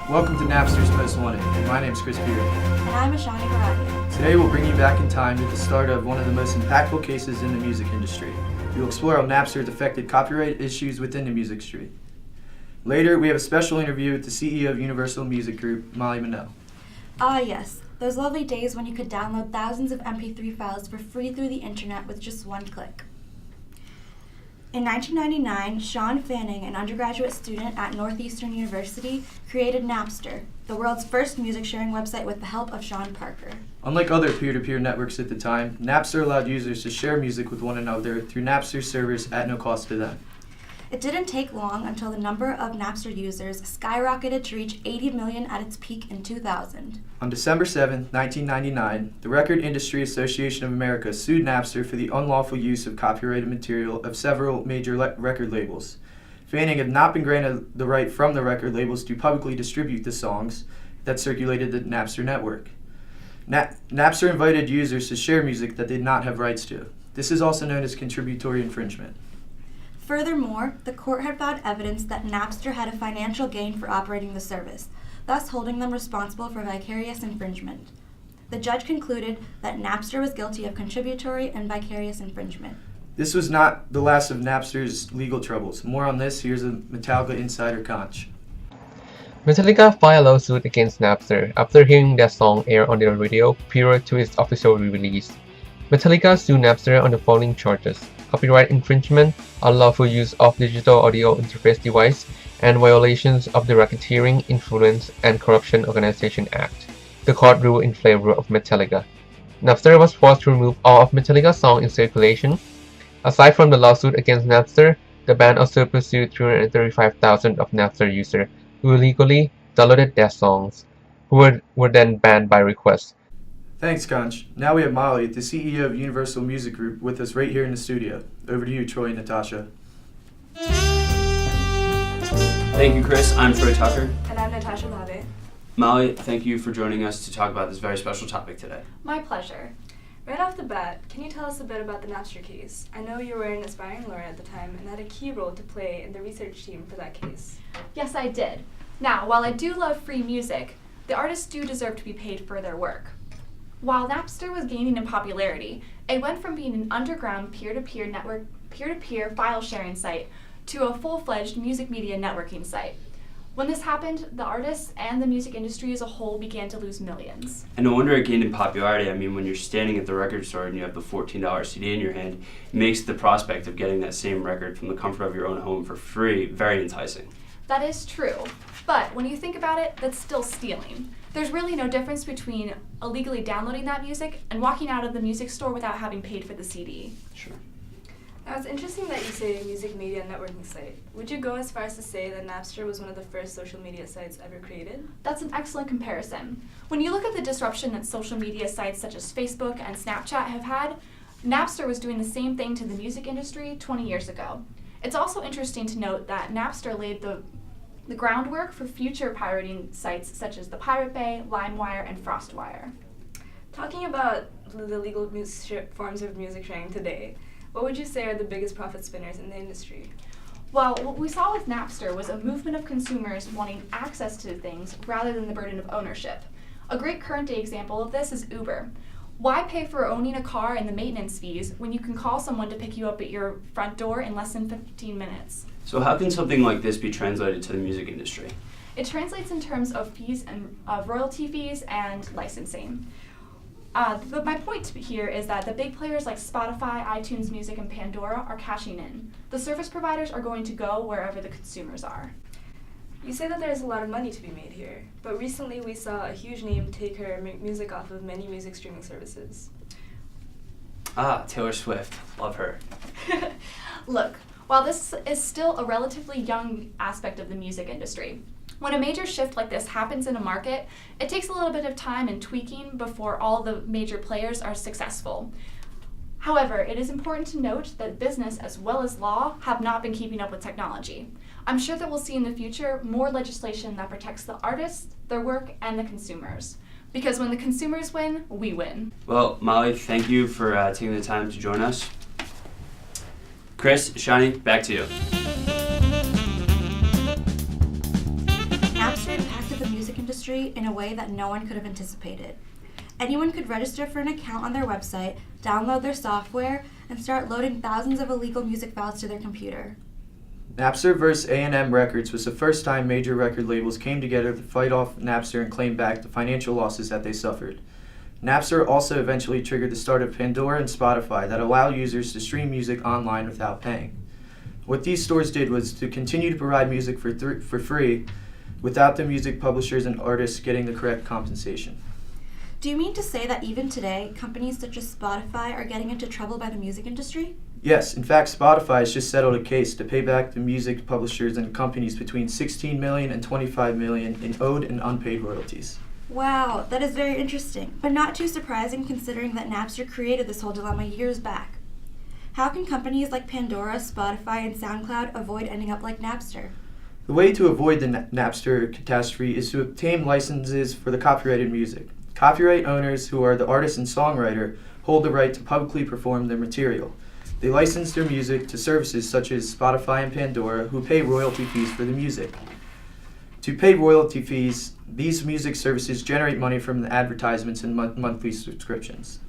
Welcome to Napster's Most Wanted. My name is Chris Beard. And I'm Ashani Barati. Today we'll bring you back in time to the start of one of the most impactful cases in the music industry. We will explore how Napster has affected copyright issues within the music industry. Later, we have a special interview with the CEO of Universal Music Group, Molly Manel. Ah yes, those lovely days when you could download thousands of MP3 files for free through the internet with just one click. In 1999, Sean Fanning, an undergraduate student at Northeastern University, created Napster, the world's first music sharing website with the help of Sean Parker. Unlike other peer-to-peer networks at the time, Napster allowed users to share music with one another through Napster servers at no cost to them. It didn't take long until the number of Napster users skyrocketed to reach 80 million at its peak in 2000. On December 7, 1999, the Record Industry Association of America sued Napster for the unlawful use of copyrighted material of several major record labels. Fanning had not been granted the right from the record labels to publicly distribute the songs that circulated the Napster network. Napster invited users to share music that they did not have rights to. This is also known as contributory infringement. Furthermore, the court had found evidence that Napster had a financial gain for operating the service, thus holding them responsible for vicarious infringement. The judge concluded that Napster was guilty of contributory and vicarious infringement. This was not the last of Napster's legal troubles. More on this, here's a Metallica insider Conch. Metallica filed a lawsuit against Napster after hearing their song air on their radio prior to its official release. Metallica sued Napster on the following charges: copyright infringement, unlawful use of digital audio interface device, and violations of the Racketeering, Influence, and Corruption Organization Act. The court ruled in favor of Metallica. Napster was forced to remove all of Metallica's songs in circulation. Aside from the lawsuit against Napster, the band also pursued 335,000 of Napster users who illegally downloaded their songs, who were then banned by request. Thanks, Conch. Now we have Molly, the CEO of Universal Music Group, with us right here in the studio. Over to you, Troy and Natasha. Thank you, Chris. I'm Troy Tucker. And I'm Natasha Lave. Molly, thank you for joining us to talk about this very special topic today. My pleasure. Right off the bat, can you tell us a bit about the Napster case? I know you were an aspiring lawyer at the time and had a key role to play in the research team for that case. Yes, I did. Now, while I do love free music, the artists do deserve to be paid for their work. While Napster was gaining in popularity, it went from being an underground peer-to-peer network, peer-to-peer file sharing site to a full-fledged music media networking site. When this happened, the artists and the music industry as a whole began to lose millions. And no wonder it gained in popularity. I mean, when you're standing at the record store and you have the $14 CD in your hand, it makes the prospect of getting that same record from the comfort of your own home for free very enticing. That is true, but when you think about it, that's still stealing. There's really no difference between illegally downloading that music and walking out of the music store without having paid for the CD. Sure. Now, it's interesting that you say music media networking site. Would you go as far as to say that Napster was one of the first social media sites ever created? That's an excellent comparison. When you look at the disruption that social media sites such as Facebook and Snapchat have had, Napster was doing the same thing to the music industry 20 years ago. It's also interesting to note that Napster laid the groundwork for future pirating sites such as the Pirate Bay, LimeWire, and FrostWire. Talking about the legal forms of music sharing today, what would you say are the biggest profit spinners in the industry? Well, what we saw with Napster was a movement of consumers wanting access to things rather than the burden of ownership. A great current day example of this is Uber. Why pay for owning a car and the maintenance fees when you can call someone to pick you up at your front door in less than 15 minutes? So how can something like this be translated to the music industry? It translates in terms of fees and royalty fees and licensing. But my point here is that the big players like Spotify, iTunes Music, and Pandora are cashing in. The service providers are going to go wherever the consumers are. You say that there's a lot of money to be made here, but recently we saw a huge name take her music off of many music streaming services. Taylor Swift. Love her. Look, while this is still a relatively young aspect of the music industry, when a major shift like this happens in a market, it takes a little bit of time and tweaking before all the major players are successful. However, it is important to note that business as well as law have not been keeping up with technology. I'm sure that we'll see in the future more legislation that protects the artists, their work, and the consumers. Because when the consumers win, we win. Well, Molly, thank you for taking the time to join us. Chris, Shani, back to you. Napster impacted the music industry in a way that no one could have anticipated. Anyone could register for an account on their website, download their software, and start loading thousands of illegal music files to their computer. Napster vs. A&M Records was the first time major record labels came together to fight off Napster and claim back the financial losses that they suffered. Napster also eventually triggered the start of Pandora and Spotify that allow users to stream music online without paying. What these stores did was to continue to provide music for free without the music publishers and artists getting the correct compensation. Do you mean to say that even today, companies such as Spotify are getting into trouble by the music industry? Yes, in fact, Spotify has just settled a case to pay back the music publishers and companies between $16 million and $25 million in owed and unpaid royalties. Wow, that is very interesting, but not too surprising considering that Napster created this whole dilemma years back. How can companies like Pandora, Spotify, and SoundCloud avoid ending up like Napster? The way to avoid the Napster catastrophe is to obtain licenses for the copyrighted music. Copyright owners, who are the artist and songwriter, hold the right to publicly perform their material. They license their music to services such as Spotify and Pandora, who pay royalty fees for the music. To pay royalty fees, these music services generate money from the advertisements and monthly subscriptions.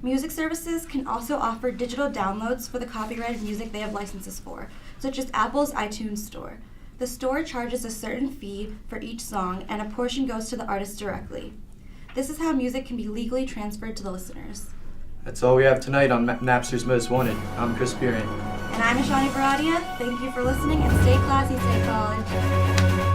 Music services can also offer digital downloads for the copyrighted music they have licenses for, such as Apple's iTunes Store. The store charges a certain fee for each song, and a portion goes to the artist directly. This is how music can be legally transferred to the listeners. That's all we have tonight on Napster's Most Wanted. I'm Chris Buren. And I'm Ashani Baradia. Thank you for listening, and stay classy, stay college.